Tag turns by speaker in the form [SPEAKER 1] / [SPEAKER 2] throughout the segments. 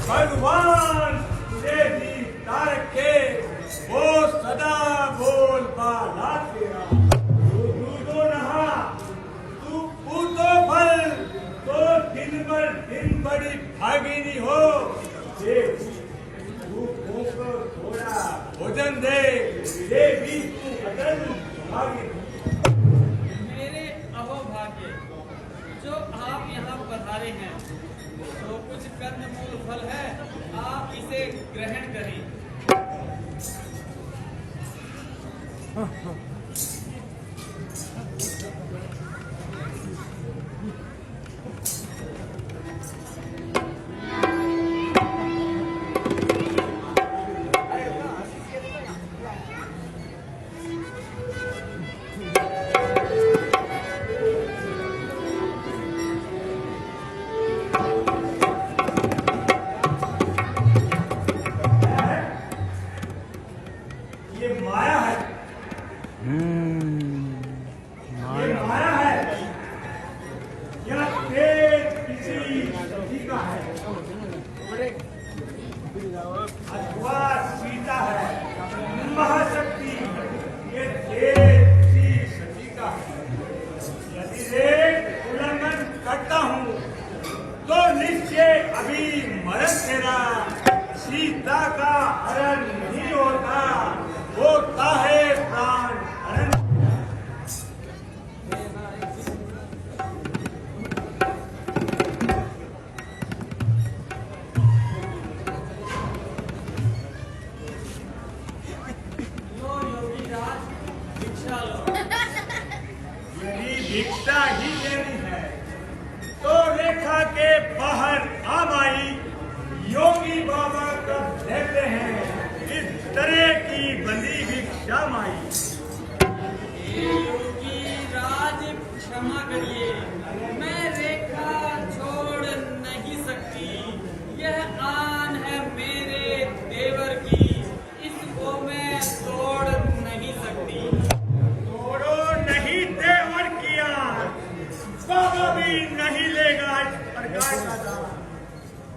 [SPEAKER 1] भगवान तुझे भी तारक के वो सदा बोल बाला तेरा तू नहा तू पूतो फल तो दिन बड़ी भागिनी हो तू को थोड़ा भोजन दे ये भी तू अटल भागिनी।
[SPEAKER 2] मेरे अहोभाग्य जो आप यहाँ पधारे हैं तो कुछ कंदमूल फल है, आप इसे ग्रहण करें।
[SPEAKER 1] अथवा सीता है महाशक्ति ये देवी सती का है। यदि एक उल्लंघन करता हूँ तो निश्चय अभी मरण तेरा सीता का हरण नहीं होता है प्राण हरण। भिक्षा ही देनी है तो रेखा के बाहर आम आई योगी बाबा कब देते हैं इस तरह की बंदी भिक्षा माई।
[SPEAKER 2] योगी राज क्षमा करिए, मैं रेखा छोड़ नहीं सकती। यह आन है मेरे देवर की, इसको मैं तोड़ नहीं सकती।
[SPEAKER 1] तोड़ो नहीं देवर किया बाबा भी नहीं लेगा इस प्रकार का दान।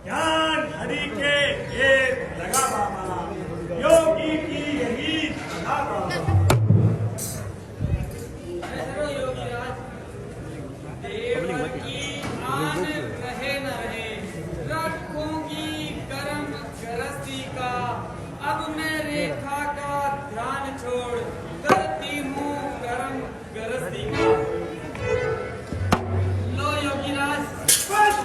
[SPEAKER 1] ज्ञान हरि के ये लगा बाबा योगी की यही सदा बाबा।
[SPEAKER 2] योगीराज देवर की आन रहे न रहे रखूंगी कर्म गृहस्थी का। अब मैं रेखा का ध्यान छोड़ करती हूँ कर्म गृहस्थी का। लो योगीराज
[SPEAKER 1] बस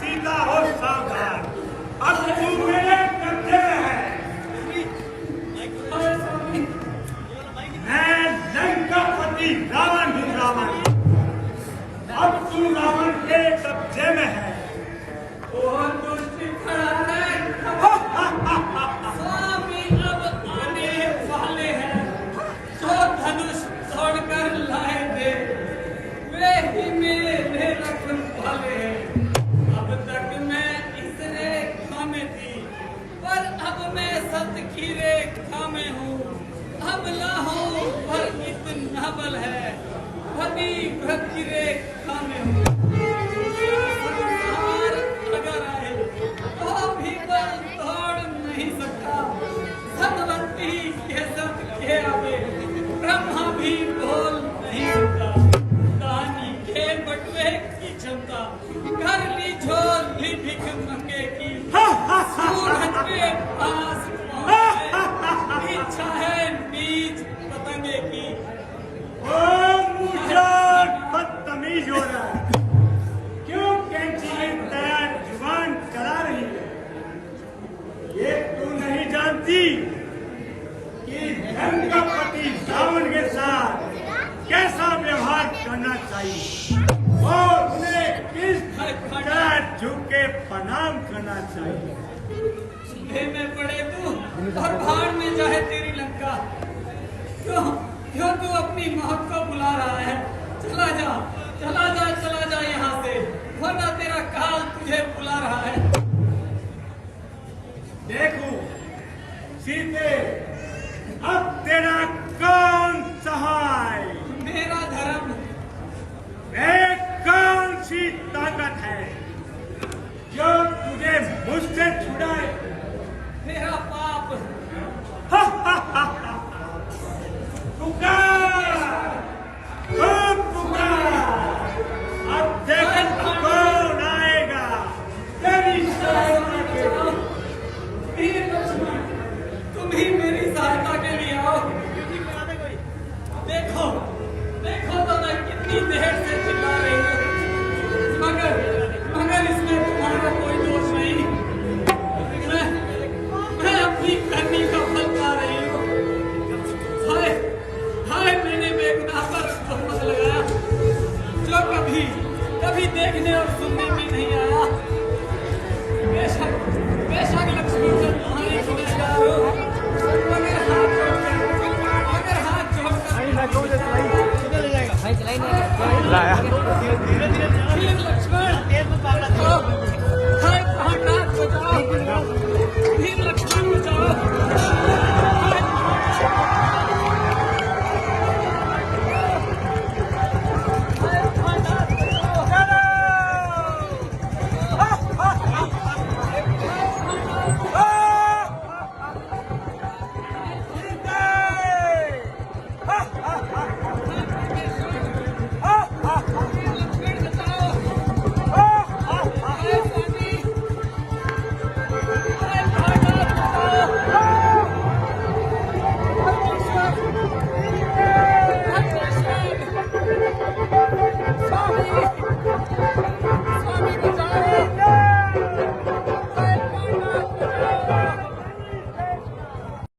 [SPEAKER 1] सीता हो सावधान अब तू मेरे कब्जे में है। मैं लंकापति रावण हूँ रावण अब तू रावण के कब्जे में है।
[SPEAKER 2] और दुष्ट खड़ा है स्वामी अब आने वाले हैं। जो धनुष तोड़कर लाए थे वे ही मेरे रखवाले हैं। अब तक मैं इस रेखा में थी पर अब मैं सत्य की रेखा में हूँ। अब लाहौं पर इतना बल है भली भक्ति रेखा में हूँ। संसार अगर आए तो भी बल तोड़ नहीं सकता। सतवंती के सत के आवे ब्रह्मा भी बोल नहीं सकता। दानी के बटवे की क्षमता कर ली झोली भिख मंगे की। सूरज पे पास पहुंचे इच्छा है नीच पतंगे की।
[SPEAKER 1] ओ मुझे बदतमीज हो रहा है क्यों कैंची तरह जुबान चला रही है। ये तू नहीं जानती कि लंकापति रावण के साथ कैसा व्यवहार करना चाहिए और उन्हें किस तरह झुक के प्रणाम करना चाहिए।
[SPEAKER 2] में पड़े तू और भाड़ में जाए तेरी लंका। क्यों क्यों तू अपनी मौत को बुला रहा है? चला जा चला जा चला जा यहाँ से, वरना तेरा काल तुझे बुला रहा है।
[SPEAKER 1] देखो सीते, अब तेरा कौन सहाय?
[SPEAKER 2] मेरा धर्म,
[SPEAKER 1] एक कौन सी ताकत है जो तुझे मुझसे छुड़ाए?
[SPEAKER 2] मेरा पाप।
[SPEAKER 1] पुकार, खूब पुकार, अब देखो कौन आएगा तेरी सहायता के लिए।
[SPEAKER 2] वीर लक्ष्मण, तुम ही मेरी सहायता के लिए आओ। देखो देखो तो मैं कितनी देर से चिल्ला रही हूँ, मगर इसमें तुम्हारा कोई दोष नहीं। मैं अपनी करनी का फल पा रही हूँ। हाय हाय, मैंने बेगुनाह पर तोहमत लगाया, जो कभी देखने और सुनने में नहीं आया।